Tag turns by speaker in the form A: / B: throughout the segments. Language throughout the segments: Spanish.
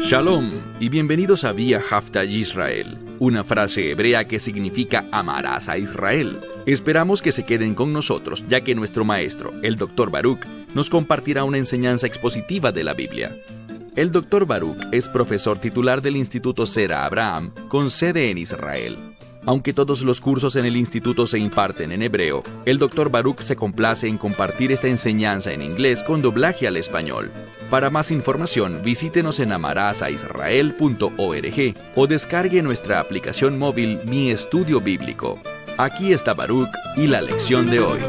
A: Shalom y bienvenidos a Vía Hafta Yisrael, una frase hebrea que significa amarás a Israel. Esperamos que se queden con nosotros, ya que nuestro maestro, el Dr. Baruch, nos compartirá una enseñanza expositiva de la Biblia. El Dr. Baruch es profesor titular del Instituto Zera Abraham, con sede en Israel. Aunque todos los cursos en el instituto se imparten en hebreo, el Dr. Baruch se complace en compartir esta enseñanza en inglés con doblaje al español. Para más información, visítenos en amarasaisrael.org o descargue nuestra aplicación móvil Mi Estudio Bíblico. Aquí está Baruch y la lección de hoy.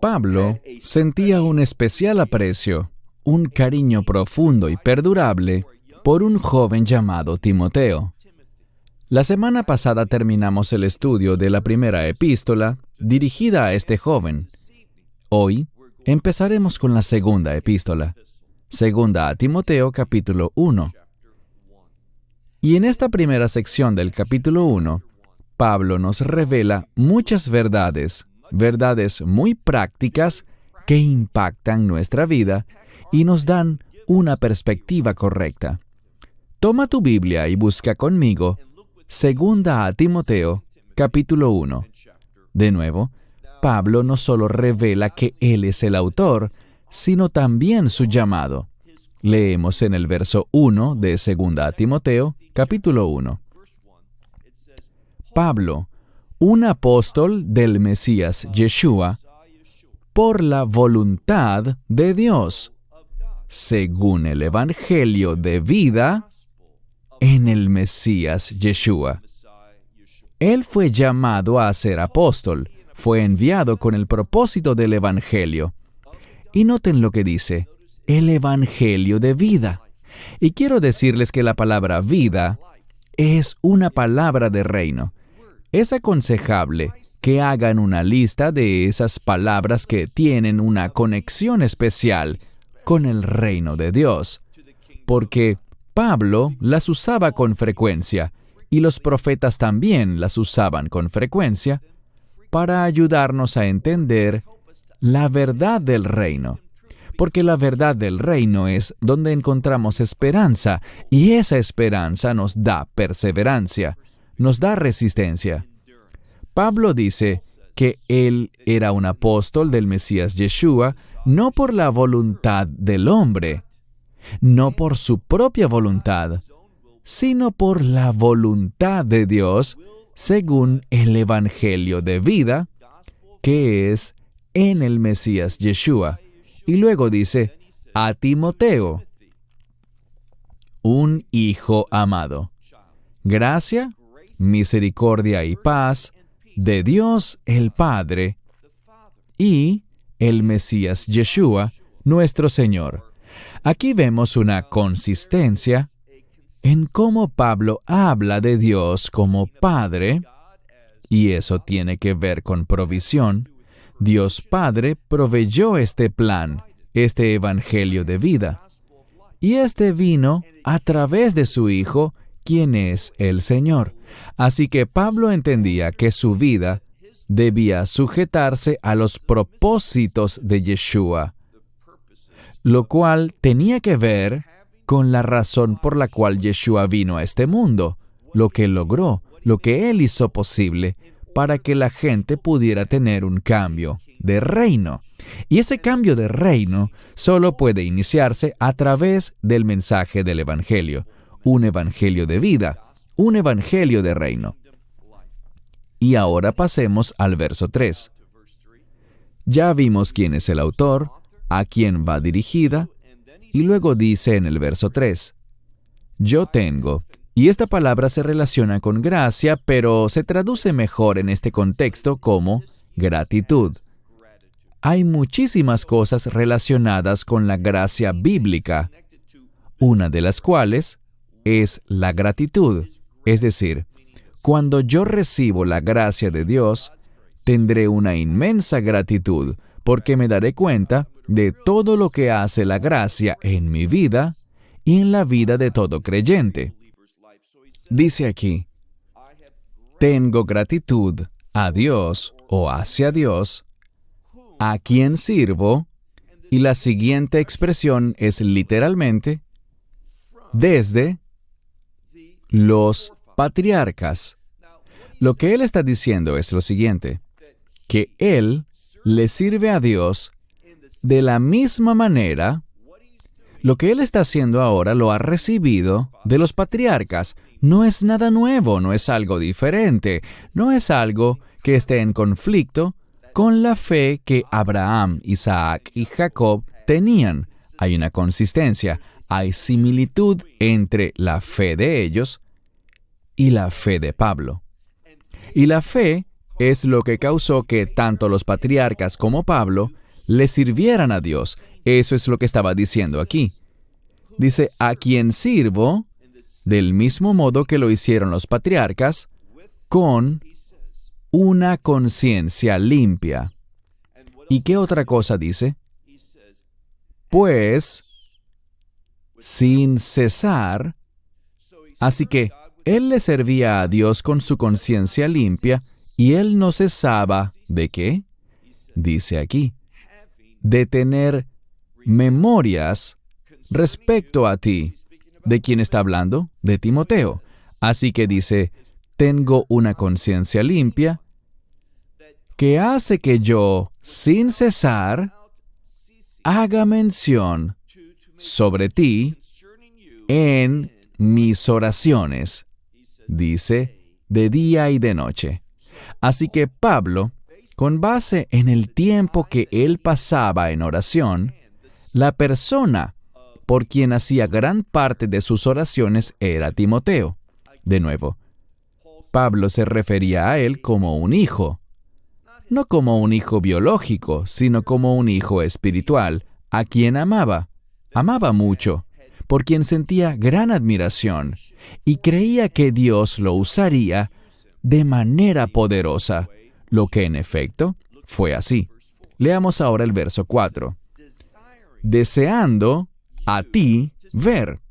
B: Pablo sentía un especial aprecio, un cariño profundo y perdurable por un joven llamado Timoteo. La semana pasada terminamos el estudio de la primera epístola dirigida a este joven. Hoy empezaremos con la segunda epístola, segunda a Timoteo capítulo 1. Y en esta primera sección del capítulo 1, Pablo nos revela muchas verdades muy prácticas que impactan nuestra vida y nos dan una perspectiva correcta. Toma tu Biblia y busca conmigo segunda a Timoteo, capítulo 1. De nuevo, Pablo no solo revela que él es el autor, sino también su llamado. Leemos en el verso 1 de segunda a Timoteo, capítulo 1. Pablo, un apóstol del Mesías Yeshua, por la voluntad de Dios, según el Evangelio de vida en el Mesías Yeshua. Él fue llamado a ser apóstol, fue enviado con el propósito del Evangelio. Y noten lo que dice, el Evangelio de vida. Y quiero decirles que la palabra vida es una palabra de reino. Es aconsejable que hagan una lista de esas palabras que tienen una conexión especial con el reino de Dios, porque Pablo las usaba con frecuencia, y los profetas también las usaban con frecuencia, para ayudarnos a entender la verdad del reino. Porque la verdad del reino es donde encontramos esperanza, y esa esperanza nos da perseverancia, nos da resistencia. Pablo dice que él era un apóstol del Mesías Yeshua, no por la voluntad del hombre, no por su propia voluntad, sino por la voluntad de Dios, según el Evangelio de vida, que es en el Mesías Yeshua. Y luego dice, a Timoteo, un hijo amado. Gracia, misericordia y paz de Dios el Padre y el Mesías Yeshua, nuestro Señor. Aquí vemos una consistencia en cómo Pablo habla de Dios como Padre, y eso tiene que ver con provisión. Dios Padre proveyó este plan, este Evangelio de vida, y este vino a través de su Hijo, quien es el Señor. Así que Pablo entendía que su vida debía sujetarse a los propósitos de Yeshua, lo cual tenía que ver con la razón por la cual Yeshua vino a este mundo, lo que logró, lo que Él hizo posible para que la gente pudiera tener un cambio de reino. Y ese cambio de reino solo puede iniciarse a través del mensaje del Evangelio, un Evangelio de vida, un Evangelio de reino. Y ahora pasemos al verso 3. Ya vimos quién es el autor, a quién va dirigida, y luego dice en el verso 3, yo tengo, y esta palabra se relaciona con gracia, pero se traduce mejor en este contexto como gratitud. Hay muchísimas cosas relacionadas con la gracia bíblica, una de las cuales es la gratitud. Es decir, cuando yo recibo la gracia de Dios, tendré una inmensa gratitud, porque me daré cuenta de todo lo que hace la gracia en mi vida y en la vida de todo creyente. Dice aquí, tengo gratitud a Dios o hacia Dios, a quien sirvo, y la siguiente expresión es literalmente, desde los patriarcas. Lo que él está diciendo es lo siguiente, que él le sirve a Dios de la misma manera. Lo que él está haciendo ahora lo ha recibido de los patriarcas. No es nada nuevo, no es algo diferente, no es algo que esté en conflicto con la fe que Abraham, Isaac y Jacob tenían. Hay una consistencia, hay similitud entre la fe de ellos y la fe de Pablo. Y la fe es lo que causó que tanto los patriarcas como Pablo le sirvieran a Dios. Eso es lo que estaba diciendo aquí. Dice, a quien sirvo, del mismo modo que lo hicieron los patriarcas, con una conciencia limpia. ¿Y qué otra cosa dice? Pues, sin cesar. Así que él le servía a Dios con su conciencia limpia y él no cesaba, ¿de qué? Dice aquí, de tener memorias respecto a ti. ¿De quién está hablando? De Timoteo. Así que dice, tengo una conciencia limpia que hace que yo, sin cesar, haga mención sobre ti en mis oraciones. Dice, de día y de noche. Así que Pablo, con base en el tiempo que él pasaba en oración, la persona por quien hacía gran parte de sus oraciones era Timoteo. De nuevo, Pablo se refería a él como un hijo, no como un hijo biológico, sino como un hijo espiritual, a quien amaba mucho, por quien sentía gran admiración y creía que Dios lo usaría de manera poderosa, lo que en efecto fue así. Leamos ahora el verso 4. Deseando a ti ver.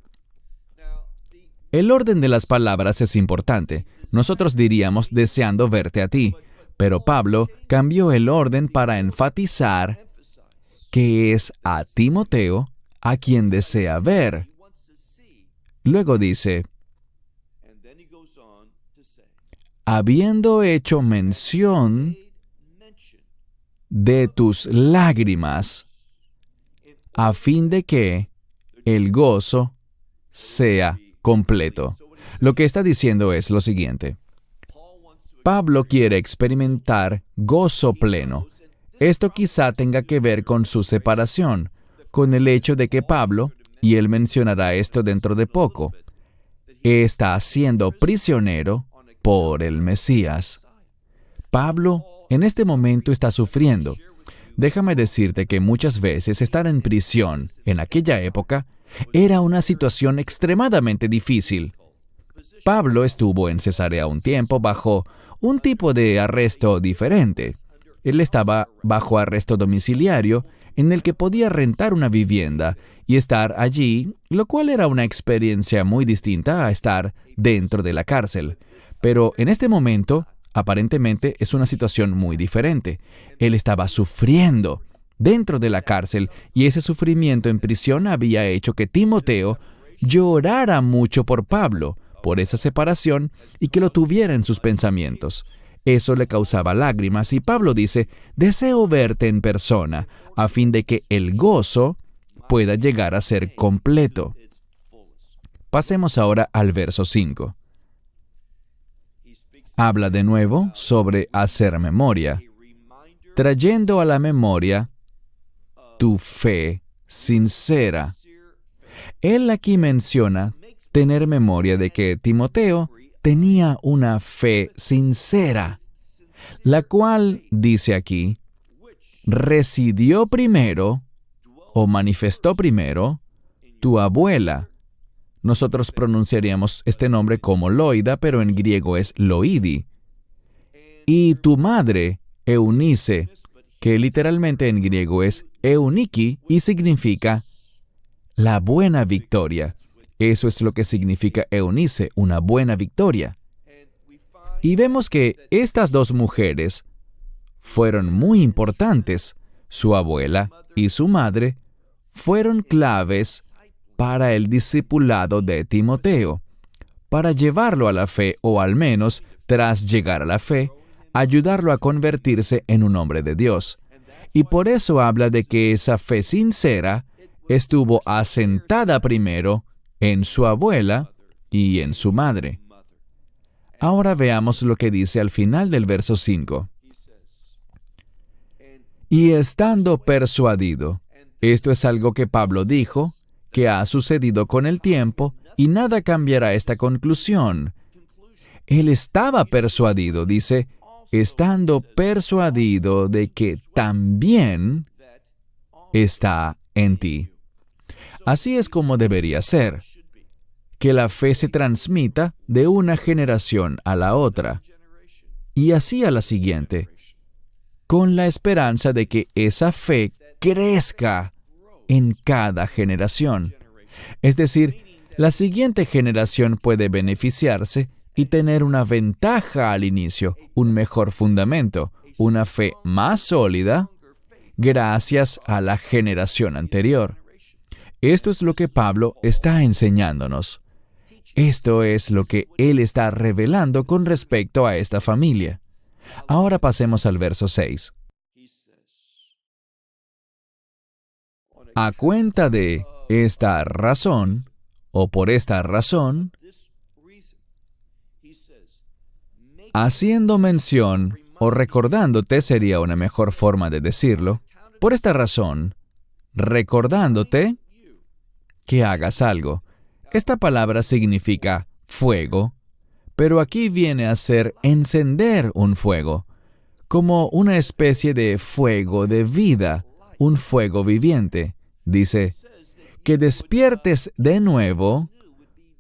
B: El orden de las palabras es importante. Nosotros diríamos deseando verte a ti, pero Pablo cambió el orden para enfatizar que es a Timoteo a quien desea ver. Luego dice, habiendo hecho mención de tus lágrimas, a fin de que el gozo sea completo. Lo que está diciendo es lo siguiente. Pablo quiere experimentar gozo pleno. Esto quizá tenga que ver con su separación, con el hecho de que Pablo, y él mencionará esto dentro de poco, está siendo prisionero por el Mesías. Pablo en este momento está sufriendo. Déjame decirte que muchas veces estar en prisión en aquella época era una situación extremadamente difícil. Pablo estuvo en Cesarea un tiempo bajo un tipo de arresto diferente. Él estaba bajo arresto domiciliario en el que podía rentar una vivienda y estar allí, lo cual era una experiencia muy distinta a estar dentro de la cárcel. Pero en este momento, aparentemente, es una situación muy diferente. Él estaba sufriendo dentro de la cárcel y ese sufrimiento en prisión había hecho que Timoteo llorara mucho por Pablo, por esa separación y que lo tuviera en sus pensamientos. Eso le causaba lágrimas y Pablo dice, deseo verte en persona, a fin de que el gozo pueda llegar a ser completo. Pasemos ahora al verso 5. Habla de nuevo sobre hacer memoria, trayendo a la memoria tu fe sincera. Él aquí menciona tener memoria de que Timoteo tenía una fe sincera, la cual, dice aquí, residió primero o manifestó primero tu abuela. Nosotros pronunciaríamos este nombre como Loida, pero en griego es Loidi. Y tu madre, Eunice, que literalmente en griego es Euniki y significa la buena victoria. Eso es lo que significa Eunice, una buena victoria. Y vemos que estas dos mujeres fueron muy importantes. Su abuela y su madre fueron claves para el discipulado de Timoteo, para llevarlo a la fe, o al menos, tras llegar a la fe, ayudarlo a convertirse en un hombre de Dios. Y por eso habla de que esa fe sincera estuvo asentada primero en su abuela y en su madre. Ahora veamos lo que dice al final del verso 5. Y estando persuadido, esto es algo que Pablo dijo, que ha sucedido con el tiempo, y nada cambiará esta conclusión. Él estaba persuadido, dice, estando persuadido de que también está en ti. Así es como debería ser, que la fe se transmita de una generación a la otra, y así a la siguiente, con la esperanza de que esa fe crezca en cada generación. Es decir, la siguiente generación puede beneficiarse y tener una ventaja al inicio, un mejor fundamento, una fe más sólida, gracias a la generación anterior. Esto es lo que Pablo está enseñándonos. Esto es lo que él está revelando con respecto a esta familia. Ahora pasemos al verso 6. A cuenta de esta razón, o por esta razón, haciendo mención, o recordándote sería una mejor forma de decirlo, por esta razón, recordándote que hagas algo. Esta palabra significa fuego, pero aquí viene a ser encender un fuego, como una especie de fuego de vida, un fuego viviente. Dice, que despiertes de nuevo,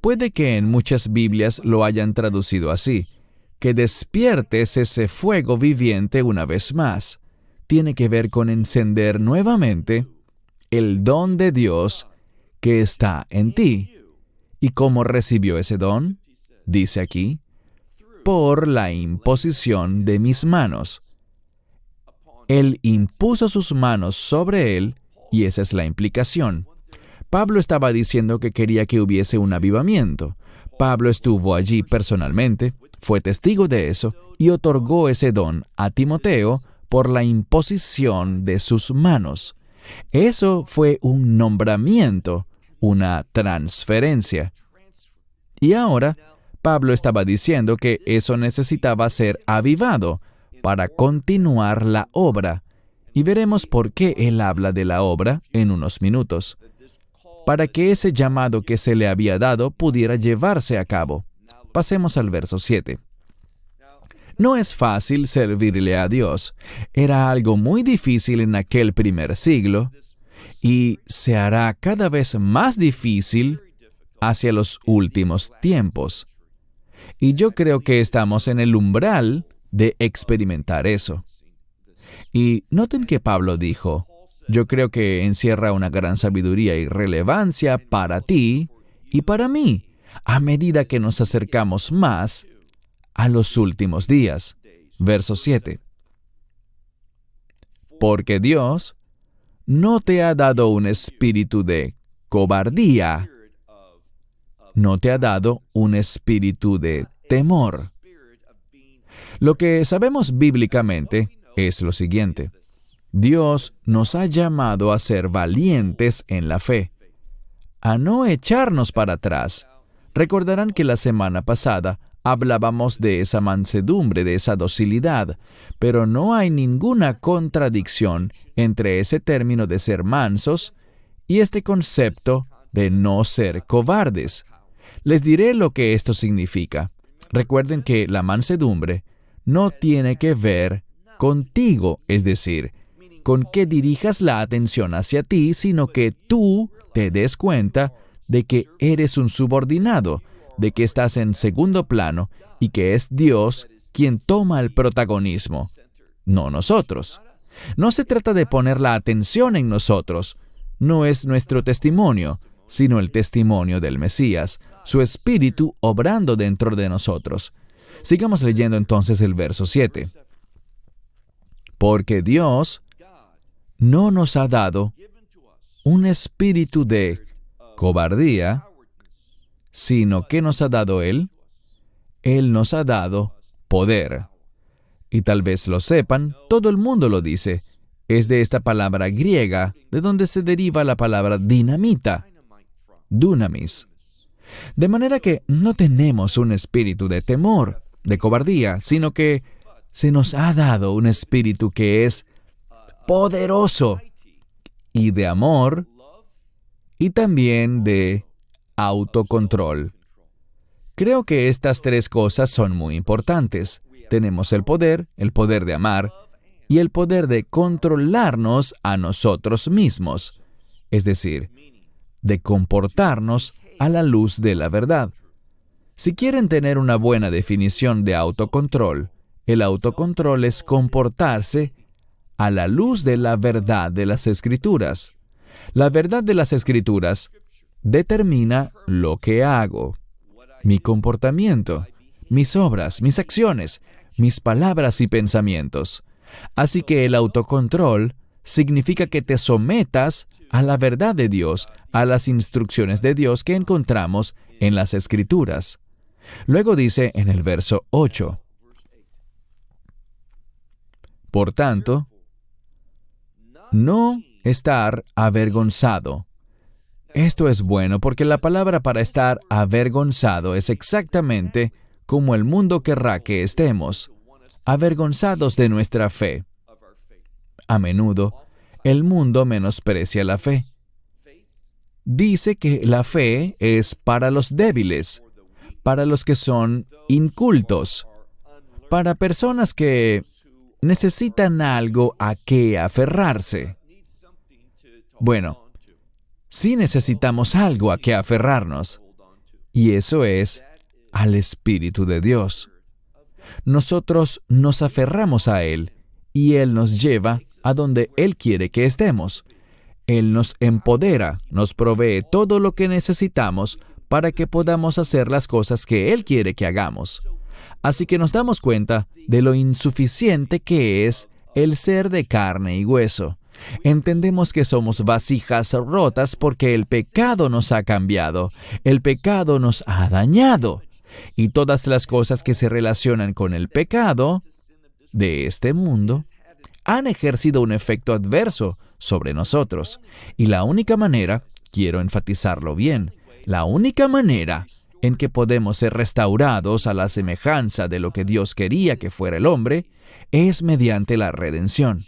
B: puede que en muchas Biblias lo hayan traducido así, que despiertes ese fuego viviente una vez más. Tiene que ver con encender nuevamente el don de Dios que está en ti. ¿Y cómo recibió ese don? Dice aquí, por la imposición de mis manos. Él impuso sus manos sobre él, y esa es la implicación. Pablo estaba diciendo que quería que hubiese un avivamiento. Pablo estuvo allí personalmente, fue testigo de eso, y otorgó ese don a Timoteo por la imposición de sus manos. Eso fue un nombramiento, una transferencia. Y ahora, Pablo estaba diciendo que eso necesitaba ser avivado para continuar la obra. Y veremos por qué él habla de la obra en unos minutos. Para que ese llamado que se le había dado pudiera llevarse a cabo. Pasemos al verso 7. No es fácil servirle a Dios. Era algo muy difícil en aquel primer siglo, y se hará cada vez más difícil hacia los últimos tiempos. Y yo creo que estamos en el umbral de experimentar eso. Y noten que Pablo dijo, yo creo que encierra una gran sabiduría y relevancia para ti y para mí, a medida que nos acercamos más a los últimos días. Verso 7. Porque Dios no te ha dado un espíritu de cobardía, no te ha dado un espíritu de temor. Lo que sabemos bíblicamente es lo siguiente. Dios nos ha llamado a ser valientes en la fe, a no echarnos para atrás. Recordarán que la semana pasada hablábamos de esa mansedumbre, de esa docilidad, pero no hay ninguna contradicción entre ese término de ser mansos y este concepto de no ser cobardes. Les diré lo que esto significa. Recuerden que la mansedumbre no tiene que ver contigo, es decir, con que dirijas la atención hacia ti, sino que tú te des cuenta de que eres un subordinado, de que estás en segundo plano y que es Dios quien toma el protagonismo, no nosotros. No se trata de poner la atención en nosotros, no es nuestro testimonio, sino el testimonio del Mesías, su Espíritu obrando dentro de nosotros. Sigamos leyendo entonces el verso 7. Porque Dios no nos ha dado un espíritu de cobardía, sino ¿qué nos ha dado Él? Él nos ha dado poder. Y tal vez lo sepan, todo el mundo lo dice. Es de esta palabra griega, de donde se deriva la palabra dinamita, dunamis. De manera que no tenemos un espíritu de temor, de cobardía, sino que se nos ha dado un espíritu que es poderoso y de amor y también de autocontrol. Creo que estas tres cosas son muy importantes. Tenemos el poder de amar y el poder de controlarnos a nosotros mismos, es decir, de comportarnos a la luz de la verdad. Si quieren tener una buena definición de autocontrol, el autocontrol es comportarse a la luz de la verdad de las Escrituras. La verdad de las Escrituras determina lo que hago, mi comportamiento, mis obras, mis acciones, mis palabras y pensamientos. Así que el autocontrol significa que te sometas a la verdad de Dios, a las instrucciones de Dios que encontramos en las Escrituras. Luego dice en el verso 8, por tanto, no estar avergonzado. Esto es bueno porque la palabra para estar avergonzado es exactamente como el mundo querrá que estemos, avergonzados de nuestra fe. A menudo, el mundo menosprecia la fe. Dice que la fe es para los débiles, para los que son incultos, para personas que necesitan algo a qué aferrarse. Bueno, sí necesitamos algo a qué aferrarnos, y eso es al Espíritu de Dios. Nosotros nos aferramos a Él, y Él nos lleva a donde Él quiere que estemos. Él nos empodera, nos provee todo lo que necesitamos para que podamos hacer las cosas que Él quiere que hagamos. Así que nos damos cuenta de lo insuficiente que es el ser de carne y hueso. Entendemos que somos vasijas rotas porque el pecado nos ha cambiado, el pecado nos ha dañado. Y todas las cosas que se relacionan con el pecado de este mundo han ejercido un efecto adverso sobre nosotros. Y la única manera, quiero enfatizarlo bien, la única manera en que podemos ser restaurados a la semejanza de lo que Dios quería que fuera el hombre, es mediante la redención.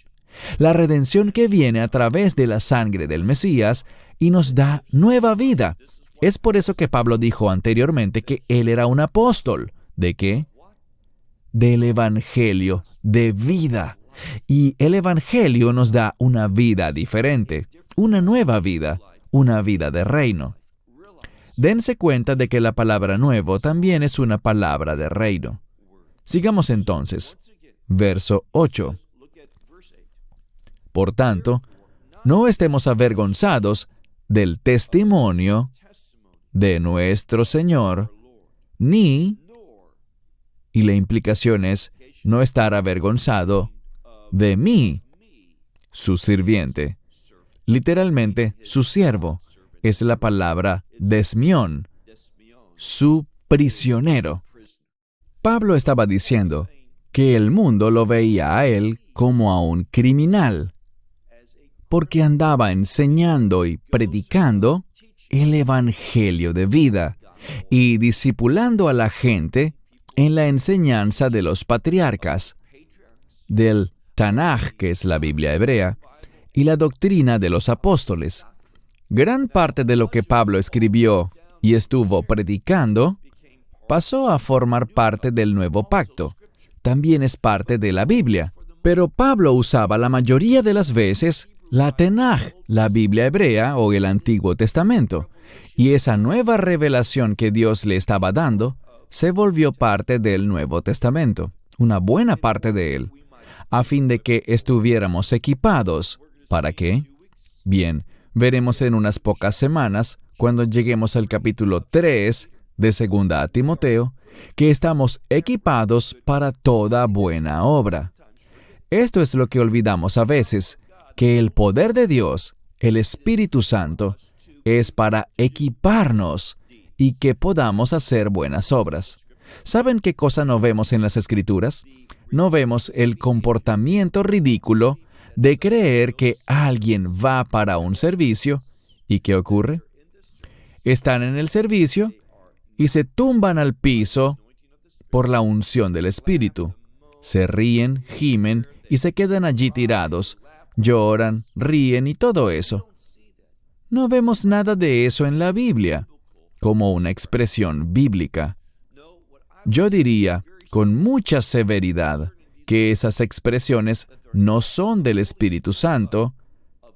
B: La redención que viene a través de la sangre del Mesías y nos da nueva vida. Es por eso que Pablo dijo anteriormente que él era un apóstol. ¿De qué? Del Evangelio de vida. Y el Evangelio nos da una vida diferente, una nueva vida, una vida de reino. Dense cuenta de que la palabra nuevo también es una palabra de reino. Sigamos entonces. Verso 8. Por tanto, no estemos avergonzados del testimonio de nuestro Señor, ni, y la implicación es no estar avergonzado de mí, su sirviente. Literalmente, su siervo. Es la palabra desmión, su prisionero. Pablo estaba diciendo que el mundo lo veía a él como a un criminal, porque andaba enseñando y predicando el Evangelio de vida y discipulando a la gente en la enseñanza de los patriarcas, del Tanaj, que es la Biblia hebrea, y la doctrina de los apóstoles. Gran parte de lo que Pablo escribió y estuvo predicando pasó a formar parte del nuevo pacto. También es parte de la Biblia. Pero Pablo usaba la mayoría de las veces la Tanaj, la Biblia hebrea o el Antiguo Testamento. Y esa nueva revelación que Dios le estaba dando se volvió parte del Nuevo Testamento, una buena parte de él, a fin de que estuviéramos equipados. ¿Para qué? Bien, veremos en unas pocas semanas, cuando lleguemos al capítulo 3 de 2 a Timoteo, que estamos equipados para toda buena obra. Esto es lo que olvidamos a veces, que el poder de Dios, el Espíritu Santo, es para equiparnos y que podamos hacer buenas obras. ¿Saben qué cosa no vemos en las Escrituras? No vemos el comportamiento ridículo de creer que alguien va para un servicio y ¿qué ocurre? Están en el servicio y se tumban al piso por la unción del Espíritu. Se ríen, gimen y se quedan allí tirados. Lloran, ríen y todo eso. No vemos nada de eso en la Biblia, como una expresión bíblica. Yo diría, con mucha severidad, que esas expresiones no son del Espíritu Santo,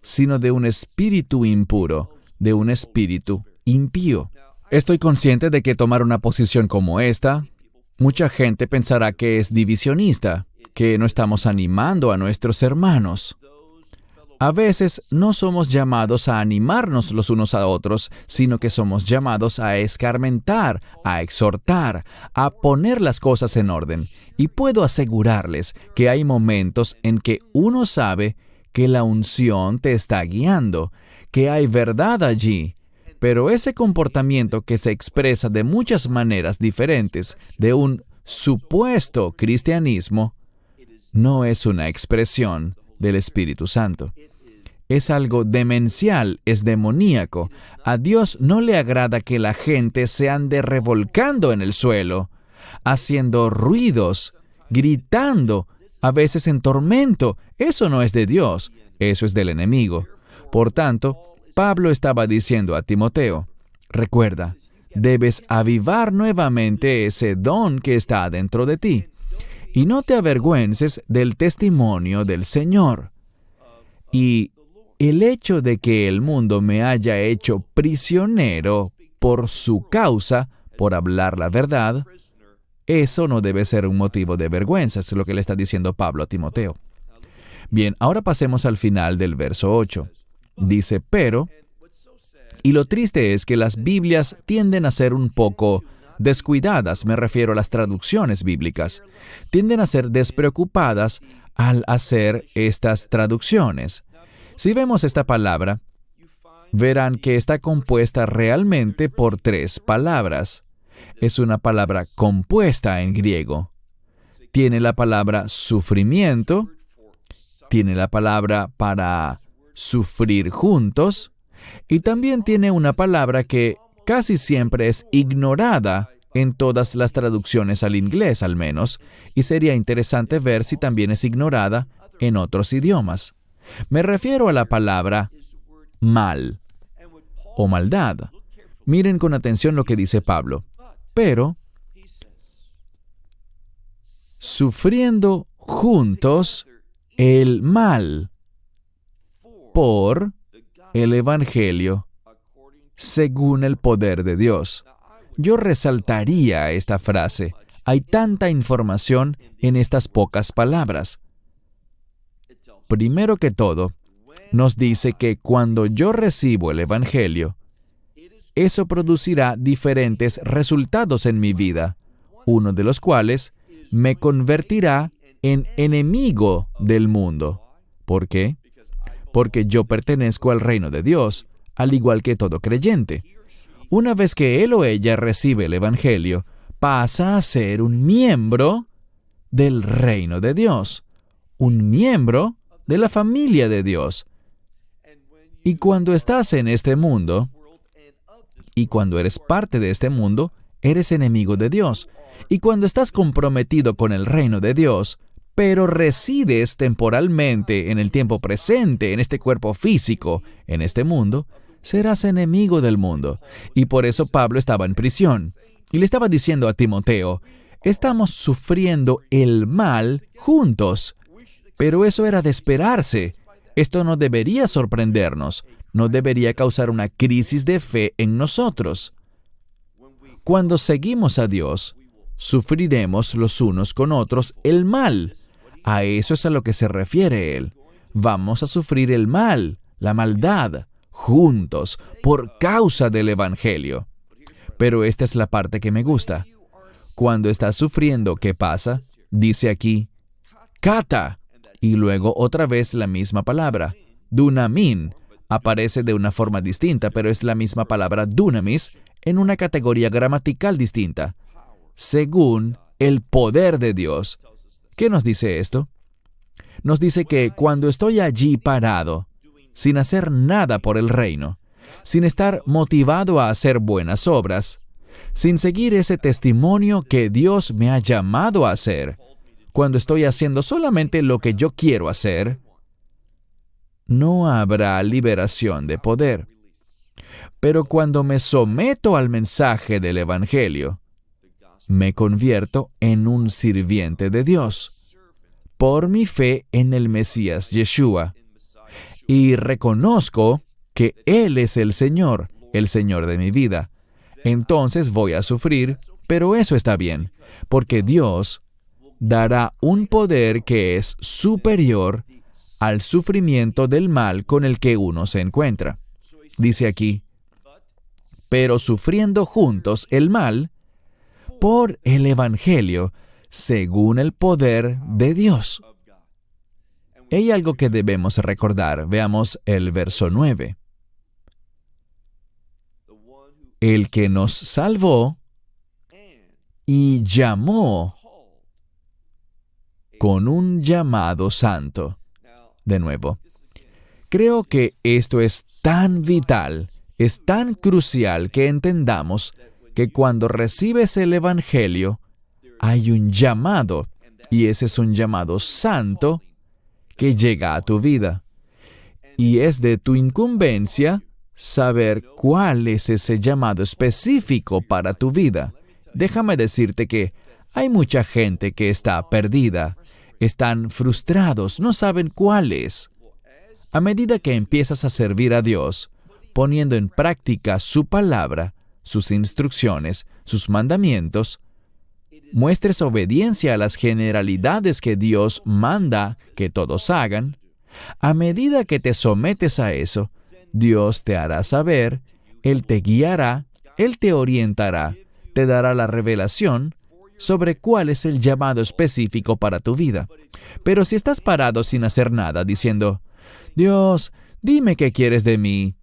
B: sino de un espíritu impuro, de un espíritu impío. Estoy consciente de que tomar una posición como esta, mucha gente pensará que es divisionista, que no estamos animando a nuestros hermanos. A veces no somos llamados a animarnos los unos a otros, sino que somos llamados a escarmentar, a exhortar, a poner las cosas en orden. Y puedo asegurarles que hay momentos en que uno sabe que la unción te está guiando, que hay verdad allí. Pero ese comportamiento que se expresa de muchas maneras diferentes de un supuesto cristianismo, no es una expresión del Espíritu Santo. Es algo demencial, es demoníaco. A Dios no le agrada que la gente se ande revolcando en el suelo, haciendo ruidos, gritando, a veces en tormento. Eso no es de Dios, eso es del enemigo. Por tanto, Pablo estaba diciendo a Timoteo, recuerda, debes avivar nuevamente ese don que está dentro de ti. Y no te avergüences del testimonio del Señor. Y el hecho de que el mundo me haya hecho prisionero por su causa, por hablar la verdad, eso no debe ser un motivo de vergüenza, es lo que le está diciendo Pablo a Timoteo. Bien, ahora pasemos al final del verso 8. Dice, pero, y lo triste es que las Biblias tienden a ser un poco descuidadas, me refiero a las traducciones bíblicas, tienden a ser despreocupadas al hacer estas traducciones. Si vemos esta palabra, verán que está compuesta realmente por 3 palabras. Es una palabra compuesta en griego. Tiene la palabra sufrimiento, tiene la palabra para sufrir juntos, y también tiene una palabra que casi siempre es ignorada en todas las traducciones al inglés, al menos, y sería interesante ver si también es ignorada en otros idiomas. Me refiero a la palabra mal o maldad. Miren con atención lo que dice Pablo. Pero, sufriendo juntos el mal por el Evangelio, según el poder de Dios. Yo resaltaría esta frase. Hay tanta información en estas pocas palabras. Primero que todo, nos dice que cuando yo recibo el Evangelio, eso producirá diferentes resultados en mi vida, uno de los cuales me convertirá en enemigo del mundo. ¿Por qué? Porque yo pertenezco al reino de Dios, al igual que todo creyente. Una vez que él o ella recibe el Evangelio, pasa a ser un miembro del reino de Dios, un miembro de la familia de Dios. Y cuando estás en este mundo, y cuando eres parte de este mundo, eres enemigo de Dios. Y cuando estás comprometido con el reino de Dios, pero resides temporalmente en el tiempo presente, en este cuerpo físico, en este mundo, serás enemigo del mundo. Y por eso Pablo estaba en prisión. Y le estaba diciendo a Timoteo, estamos sufriendo el mal juntos. Pero eso era de esperarse. Esto no debería sorprendernos. No debería causar una crisis de fe en nosotros. Cuando seguimos a Dios, sufriremos los unos con otros el mal. A eso es a lo que se refiere él. Vamos a sufrir el mal, la maldad, juntos, por causa del Evangelio. Pero esta es la parte que me gusta. Cuando estás sufriendo, ¿qué pasa? Dice aquí, kata, y luego otra vez la misma palabra, dunamin, Aparece de una forma distinta, pero es la misma palabra dunamis en una categoría gramatical distinta, según el poder de Dios. ¿Qué nos dice esto? Nos dice que cuando estoy allí parado, sin hacer nada por el reino, sin estar motivado a hacer buenas obras, sin seguir ese testimonio que Dios me ha llamado a hacer, cuando estoy haciendo solamente lo que yo quiero hacer, no habrá liberación de poder. Pero cuando me someto al mensaje del Evangelio, me convierto en un sirviente de Dios, por mi fe en el Mesías Yeshua, y reconozco que Él es el Señor de mi vida. Entonces voy a sufrir, pero eso está bien, porque Dios dará un poder que es superior al sufrimiento del mal con el que uno se encuentra. Dice aquí, pero sufriendo juntos el mal por el Evangelio, según el poder de Dios. Hay algo que debemos recordar. Veamos el verso 9. El que nos salvó y llamó con un llamado santo. De nuevo, creo que esto es tan vital, es tan crucial que entendamos que cuando recibes el Evangelio, hay un llamado, y ese es un llamado santo que llega a tu vida. Y es de tu incumbencia saber cuál es ese llamado específico para tu vida. Déjame decirte que hay mucha gente que está perdida, están frustrados, no saben cuál es. A medida que empiezas a servir a Dios, poniendo en práctica su palabra, sus instrucciones, sus mandamientos, muestres obediencia a las generalidades que Dios manda que todos hagan, a medida que te sometes a eso, Dios te hará saber, Él te guiará, Él te orientará, te dará la revelación sobre cuál es el llamado específico para tu vida. Pero si estás parado sin hacer nada, diciendo, Dios, dime qué quieres de mí,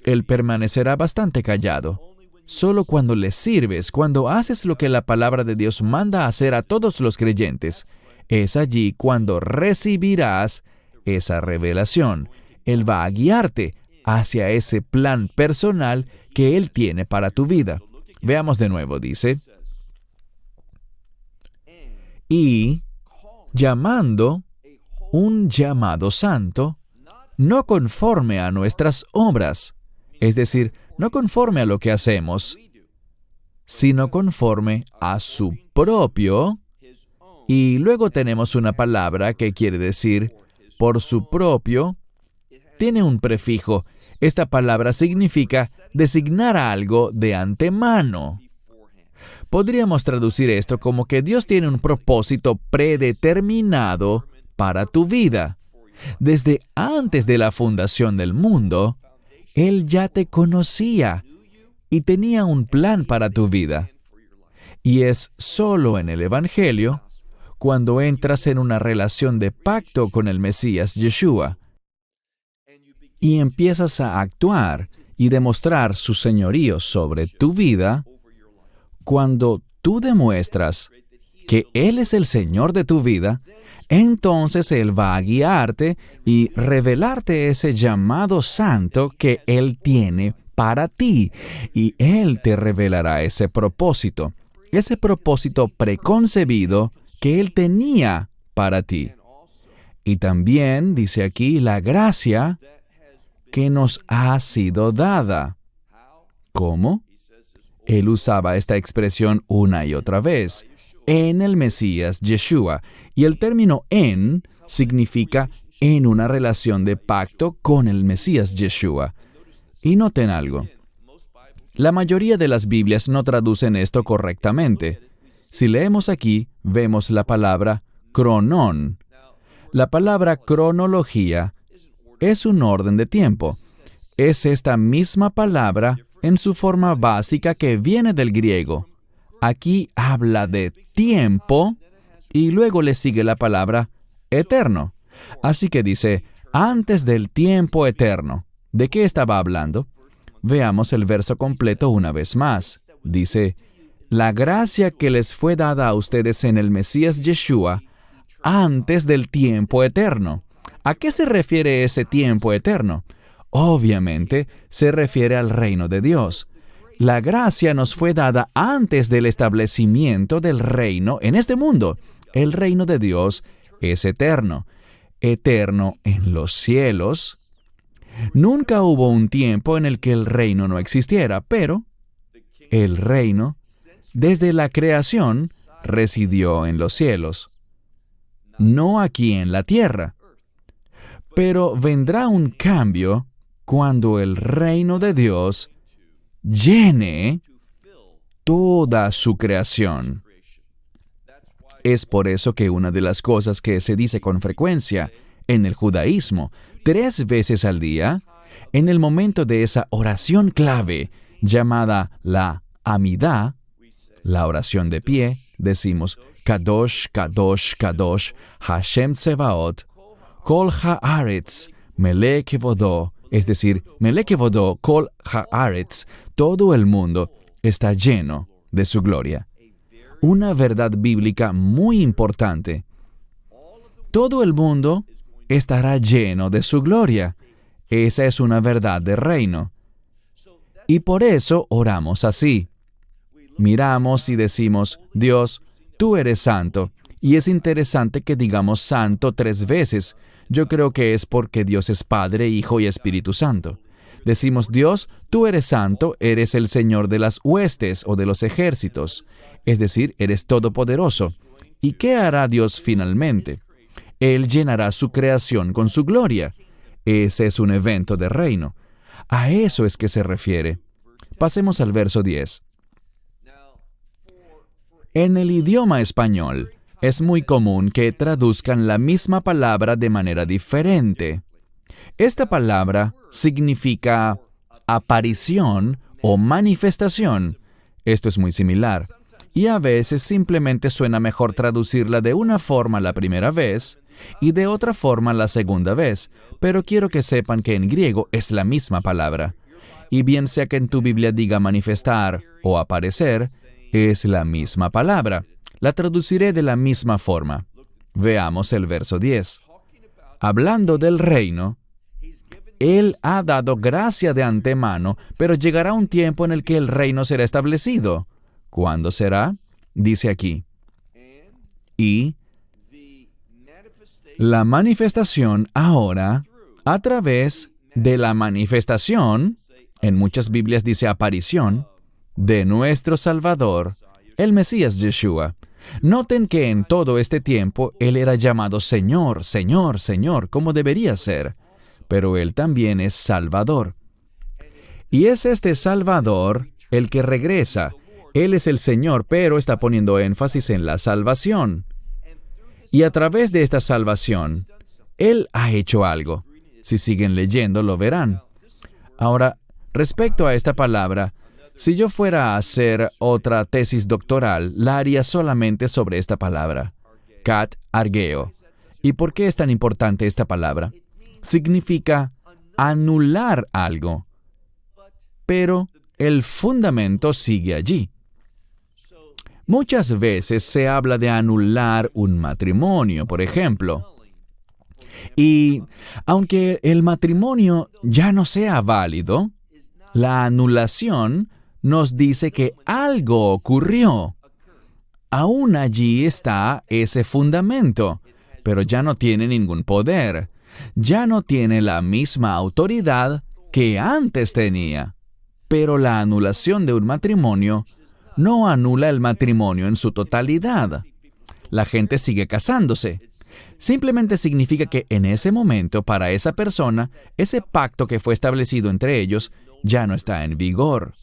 B: Él permanecerá bastante callado. Solo cuando le sirves, cuando haces lo que la palabra de Dios manda hacer a todos los creyentes, es allí cuando recibirás esa revelación. Él va a guiarte hacia ese plan personal que Él tiene para tu vida. Veamos de nuevo, dice, y llamando un llamado santo, no conforme a nuestras obras, es decir, no conforme a lo que hacemos, sino conforme a su propio, y luego tenemos una palabra que quiere decir por su propio, tiene un prefijo. Esta palabra significa designar algo de antemano. Podríamos traducir esto como que Dios tiene un propósito predeterminado para tu vida. Desde antes de la fundación del mundo, Él ya te conocía y tenía un plan para tu vida. Y es solo en el Evangelio cuando entras en una relación de pacto con el Mesías Yeshua y empiezas a actuar y demostrar su señorío sobre tu vida. Cuando tú demuestras que Él es el Señor de tu vida, entonces Él va a guiarte y revelarte ese llamado santo que Él tiene para ti. Y Él te revelará ese propósito preconcebido que Él tenía para ti. Y también, dice aquí, la gracia que nos ha sido dada. ¿Cómo? Él usaba esta expresión una y otra vez, en el Mesías Yeshua, y el término en significa en una relación de pacto con el Mesías Yeshua. Y noten algo, la mayoría de las Biblias no traducen esto correctamente. Si leemos aquí, vemos la palabra cronón. La palabra cronología es un orden de tiempo. Es esta misma palabra en su forma básica que viene del griego. Aquí habla de tiempo y luego le sigue la palabra eterno. Así que dice, antes del tiempo eterno. ¿De qué estaba hablando? Veamos el verso completo una vez más. Dice, la gracia que les fue dada a ustedes en el Mesías Yeshua antes del tiempo eterno. ¿A qué se refiere ese tiempo eterno? Obviamente, se refiere al reino de Dios. La gracia nos fue dada antes del establecimiento del reino en este mundo. El reino de Dios es eterno. Eterno en los cielos. Nunca hubo un tiempo en el que el reino no existiera, pero el reino, desde la creación, residió en los cielos, no aquí en la tierra. Pero vendrá un cambio cuando el reino de Dios llene toda su creación. Es por eso que una de las cosas que se dice con frecuencia en el judaísmo, 3 veces al día, en el momento de esa oración clave llamada la Amidá, la oración de pie, decimos Kadosh, Kadosh, Kadosh, Hashem Tsevaot, Kol Haaretz, Melech Kevodó, es decir, Melech Kevodó, Kol Haaretz, todo el mundo está lleno de su gloria. Una verdad bíblica muy importante. Todo el mundo estará lleno de su gloria. Esa es una verdad de reino. Y por eso oramos así. Miramos y decimos, Dios, tú eres santo. Y es interesante que digamos santo 3 veces. Yo creo que es porque Dios es Padre, Hijo y Espíritu Santo. Decimos, Dios, tú eres santo, eres el Señor de las huestes o de los ejércitos. Es decir, eres todopoderoso. ¿Y qué hará Dios finalmente? Él llenará su creación con su gloria. Ese es un evento de reino. A eso es que se refiere. Pasemos al verso 10. En el idioma español, es muy común que traduzcan la misma palabra de manera diferente. Esta palabra significa aparición o manifestación. Esto es muy similar. Y a veces simplemente suena mejor traducirla de una forma la primera vez y de otra forma la segunda vez, pero quiero que sepan que en griego es la misma palabra. Y bien sea que en tu Biblia diga manifestar o aparecer, es la misma palabra. La traduciré de la misma forma. Veamos el verso 10. Hablando del reino, Él ha dado gracia de antemano, pero llegará un tiempo en el que el reino será establecido. ¿Cuándo será? Dice aquí. Y la manifestación ahora, a través de la manifestación, en muchas Biblias dice aparición, de nuestro Salvador, el Mesías Yeshua. Noten que en todo este tiempo Él era llamado Señor, Señor, Señor, como debería ser, pero Él también es Salvador. Y es este Salvador el que regresa. Él es el Señor, pero está poniendo énfasis en la salvación. Y a través de esta salvación, Él ha hecho algo. Si siguen leyendo, lo verán. Ahora, respecto a esta palabra, si yo fuera a hacer otra tesis doctoral, la haría solamente sobre esta palabra, kat argeo. ¿Y por qué es tan importante esta palabra? Significa anular algo, pero el fundamento sigue allí. Muchas veces se habla de anular un matrimonio, por ejemplo. Y aunque el matrimonio ya no sea válido, la anulación nos dice que algo ocurrió. Aún allí está ese fundamento, pero ya no tiene ningún poder. Ya no tiene la misma autoridad que antes tenía. Pero la anulación de un matrimonio no anula el matrimonio en su totalidad. La gente sigue casándose. Simplemente significa que en ese momento, para esa persona, ese pacto que fue establecido entre ellos ya no está en vigor.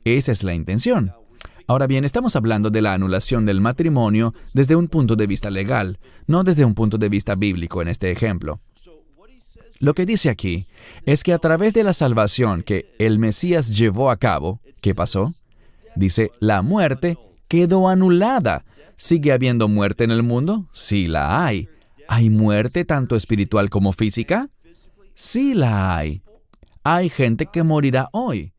B: Esa es la intención. Ahora bien, estamos hablando de la anulación del matrimonio desde un punto de vista legal, no desde un punto de vista bíblico en este ejemplo. Lo que dice aquí es que a través de la salvación que el Mesías llevó a cabo, ¿qué pasó? Dice, la muerte quedó anulada. ¿Sigue habiendo muerte en el mundo? Sí la hay. ¿Hay muerte tanto espiritual como física? Sí la hay. hay gente que morirá hoy.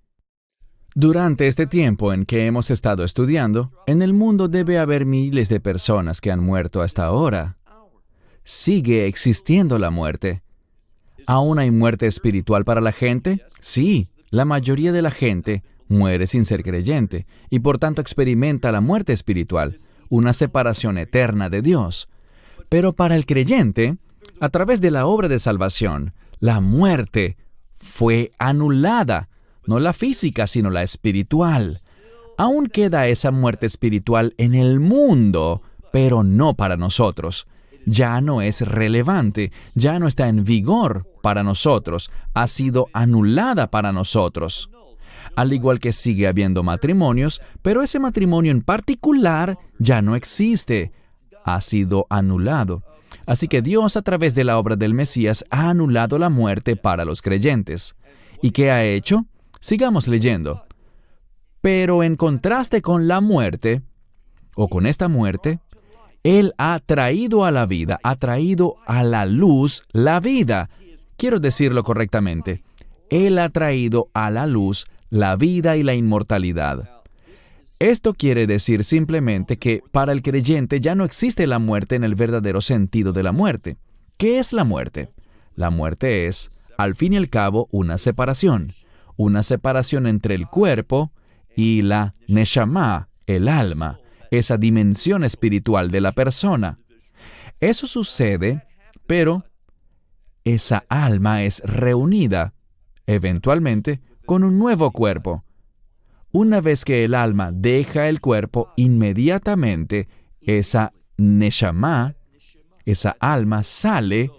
B: Durante este tiempo en que hemos estado estudiando, en el mundo debe haber miles de personas que han muerto hasta ahora. Sigue existiendo la muerte. ¿Aún hay muerte espiritual para la gente? Sí, la mayoría de la gente muere sin ser creyente y por tanto experimenta la muerte espiritual, una separación eterna de Dios. Pero para el creyente, a través de la obra de salvación, la muerte fue anulada, no la física, sino la espiritual. Aún queda esa muerte espiritual en el mundo, pero no para nosotros. Ya no es relevante, ya no está en vigor para nosotros, ha sido anulada para nosotros. Al igual que sigue habiendo matrimonios, pero ese matrimonio en particular ya no existe, ha sido anulado. Así que Dios, a través de la obra del Mesías, ha anulado la muerte para los creyentes. ¿Y qué ha hecho? Sigamos leyendo. Pero en contraste con la muerte, o con esta muerte, Él ha traído a la vida, ha traído a la luz la vida. Quiero decirlo correctamente. Él ha traído a la luz la vida y la inmortalidad. Esto quiere decir simplemente que para el creyente ya no existe la muerte en el verdadero sentido de la muerte. ¿Qué es la muerte? La muerte es, al fin y al cabo, una separación entre el cuerpo y la neshama, el alma, esa dimensión espiritual de la persona. Eso sucede, pero esa alma es reunida, eventualmente, con un nuevo cuerpo. Una vez que el alma deja el cuerpo, inmediatamente esa neshama, esa alma sale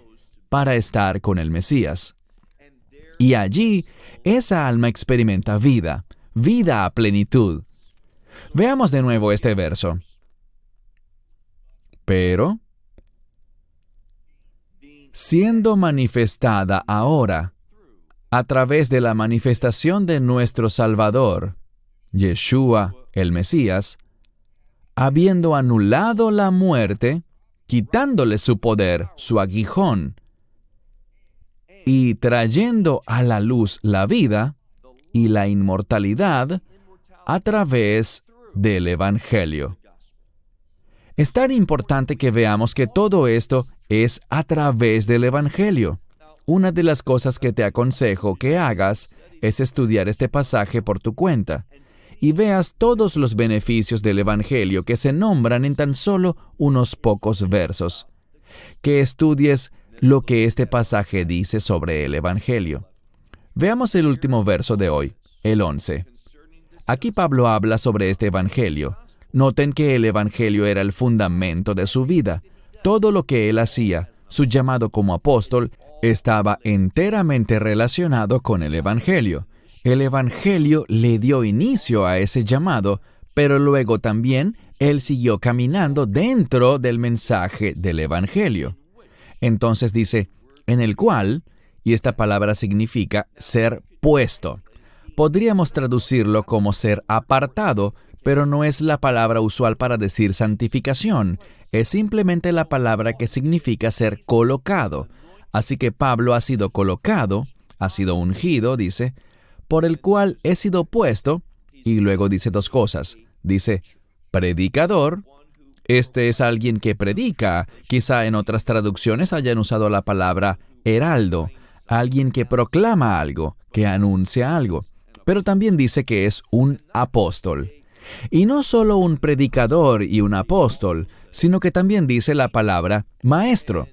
B: para estar con el Mesías. Y allí, esa alma experimenta vida a plenitud. Veamos de nuevo este verso. Pero, siendo manifestada ahora, a través de la manifestación de nuestro Salvador, Yeshua, el Mesías, habiendo anulado la muerte, quitándole su poder, su aguijón, y trayendo a la luz la vida y la inmortalidad a través del Evangelio. Es tan importante que veamos que todo esto es a través del Evangelio. Una de las cosas que te aconsejo que hagas es estudiar este pasaje por tu cuenta y veas todos los beneficios del Evangelio que se nombran en tan solo unos pocos versos. Que estudies lo que este pasaje dice sobre el Evangelio. Veamos el último verso de hoy, el 11. Aquí Pablo habla sobre este Evangelio. Noten que el Evangelio era el fundamento de su vida. Todo lo que él hacía, su llamado como apóstol, estaba enteramente relacionado con el Evangelio. El Evangelio le dio inicio a ese llamado, pero luego también él siguió caminando dentro del mensaje del Evangelio. Entonces dice, en el cual, y esta palabra significa ser puesto. Podríamos traducirlo como ser apartado, pero no es la palabra usual para decir santificación, es simplemente la palabra que significa ser colocado. Así que Pablo ha sido colocado, ha sido ungido, dice, por el cual he sido puesto, y luego dice dos cosas. Dice, predicador. Este es alguien que predica. Quizá en otras traducciones hayan usado la palabra heraldo, alguien que proclama algo, que anuncia algo. Pero también dice que es un apóstol. Y no solo un predicador y un apóstol, sino que también dice la palabra maestro.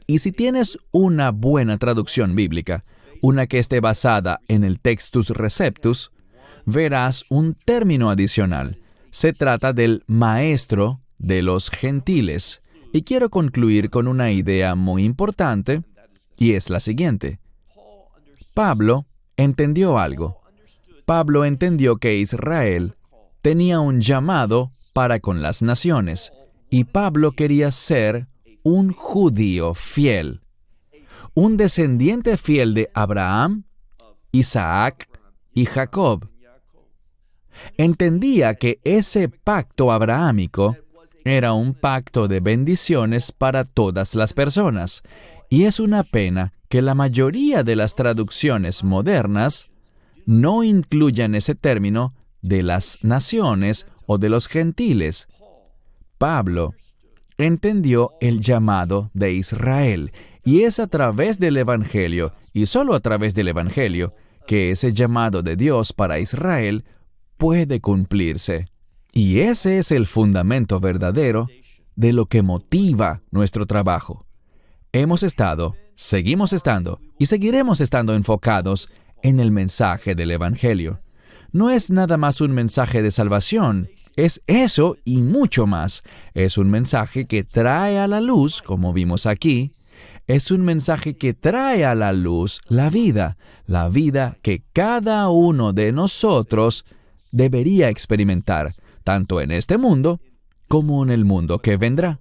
B: Y si tienes una buena traducción bíblica, una que esté basada en el Textus Receptus, verás un término adicional. Se trata del maestro de los gentiles. Y quiero concluir con una idea muy importante, y es la siguiente. Pablo entendió algo. Pablo entendió que Israel tenía un llamado para con las naciones, y Pablo quería ser un judío fiel, un descendiente fiel de Abraham, Isaac y Jacob. Entendía que ese pacto abrahámico era un pacto de bendiciones para todas las personas, y es una pena que la mayoría de las traducciones modernas no incluyan ese término de las naciones o de los gentiles. Pablo entendió el llamado de Israel, y es a través del Evangelio, y solo a través del Evangelio, que ese llamado de Dios para Israel puede cumplirse. Y ese es el fundamento verdadero de lo que motiva nuestro trabajo. Hemos estado, seguimos estando y seguiremos estando enfocados en el mensaje del Evangelio. No es nada más un mensaje de salvación, es eso y mucho más. Es un mensaje que trae a la luz, como vimos aquí. Es un mensaje que trae a la luz la vida que cada uno de nosotros debería experimentar, tanto en este mundo como en el mundo que vendrá.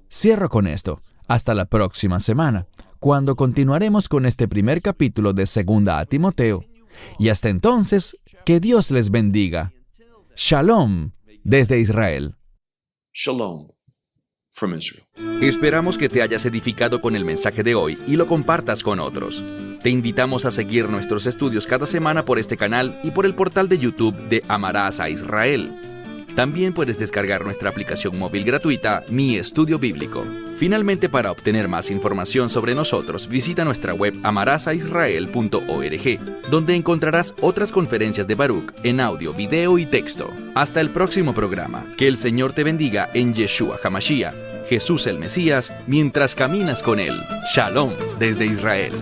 B: Cierro con esto. Hasta la próxima semana, cuando continuaremos con este primer capítulo de 2 a Timoteo. Y hasta entonces, que Dios les bendiga. Shalom desde Israel.
C: Shalom from Israel.
A: Esperamos que te hayas edificado con el mensaje de hoy y lo compartas con otros. Te invitamos a seguir nuestros estudios cada semana por este canal y por el portal de YouTube de Amarás a Israel. También puedes descargar nuestra aplicación móvil gratuita, Mi Estudio Bíblico. Finalmente, para obtener más información sobre nosotros, visita nuestra web amarasaisrael.org, donde encontrarás otras conferencias de Baruch en audio, video y texto. Hasta el próximo programa. Que el Señor te bendiga en Yeshua HaMashiach, Jesús el Mesías, mientras caminas con Él. Shalom desde Israel.